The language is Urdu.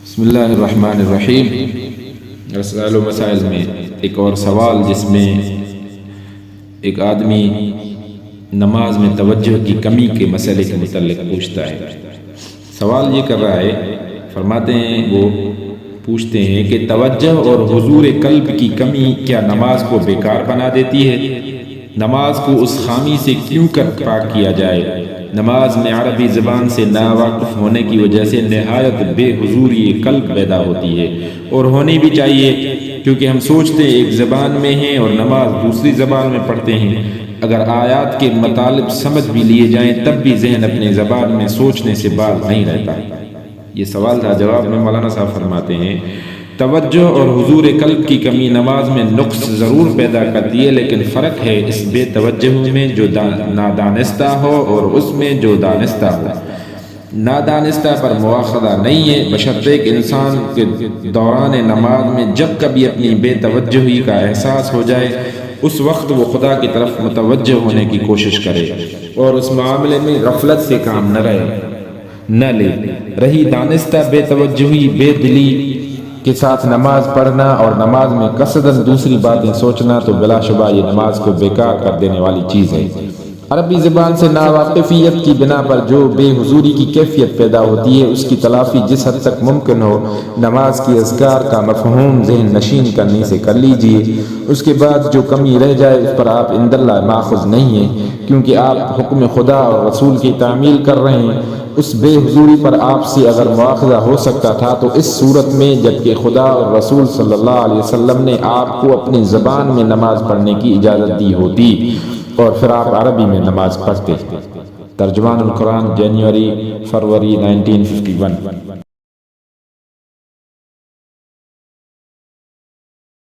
بسم اللہ الرحمن الرحیم۔ رسائل و مسائل میں ایک اور سوال، جس میں ایک آدمی نماز میں توجہ کی کمی کے مسئلے کے متعلق پوچھتا ہے۔ سوال یہ کر رہا ہے، فرماتے ہیں وہ پوچھتے ہیں کہ توجہ اور حضور قلب کی کمی کیا نماز کو بیکار بنا دیتی ہے؟ نماز کو اس خامی سے کیوں کر پاک کیا جائے؟ نماز میں عربی زبان سے ناواقف ہونے کی وجہ سے نہایت بے حضوری قلب پیدا ہوتی ہے، اور ہونی بھی چاہیے، کیونکہ ہم سوچتے ایک زبان میں ہیں اور نماز دوسری زبان میں پڑھتے ہیں۔ اگر آیات کے مطالب سمجھ بھی لیے جائیں تب بھی ذہن اپنے زبان میں سوچنے سے باز نہیں رہتا۔ یہ سوال تھا۔ جواب میں مولانا صاحب فرماتے ہیں، توجہ اور حضور قلب کی کمی نماز میں نقص ضرور پیدا کرتی ہے، لیکن فرق ہے اس بے توجہ میں جو نادانستہ ہو اور اس میں جو دانستہ ہو۔ نادانستہ پر مواخذہ نہیں ہے، بشرطے کہ انسان کے دوران نماز میں جب کبھی اپنی بے توجہی کا احساس ہو جائے اس وقت وہ خدا کی طرف متوجہ ہونے کی کوشش کرے اور اس معاملے میں غفلت سے کام نہ لے۔ رہی دانستہ بے توجہی، بے دلی کے ساتھ نماز پڑھنا اور نماز میں قصداً دوسری باتیں سوچنا، تو بلا شبہ یہ نماز کو بیکار کر دینے والی چیز ہے۔ عربی زبان سے ناواقفیت کی بنا پر جو بے حضوری کی کیفیت پیدا ہوتی ہے، اس کی تلافی جس حد تک ممکن ہو نماز کی اذکار کا مفہوم ذہن نشین کرنے سے کر لیجئے۔ اس کے بعد جو کمی رہ جائے اس پر آپ عند اللہ ماخذ نہیں ہیں، کیونکہ آپ حکم خدا اور رسول کی تعمیل کر رہے ہیں۔ اس بے حضوری پر آپ سے اگر مواخذہ ہو سکتا تھا تو اس صورت میں جبکہ خدا اور رسول صلی اللہ علیہ وسلم نے آپ کو اپنی زبان میں نماز پڑھنے کی اجازت دی ہوتی اور پھر آپ عربی میں نماز پڑھتے۔ ترجمان القرآن، جنوری فروری 1951۔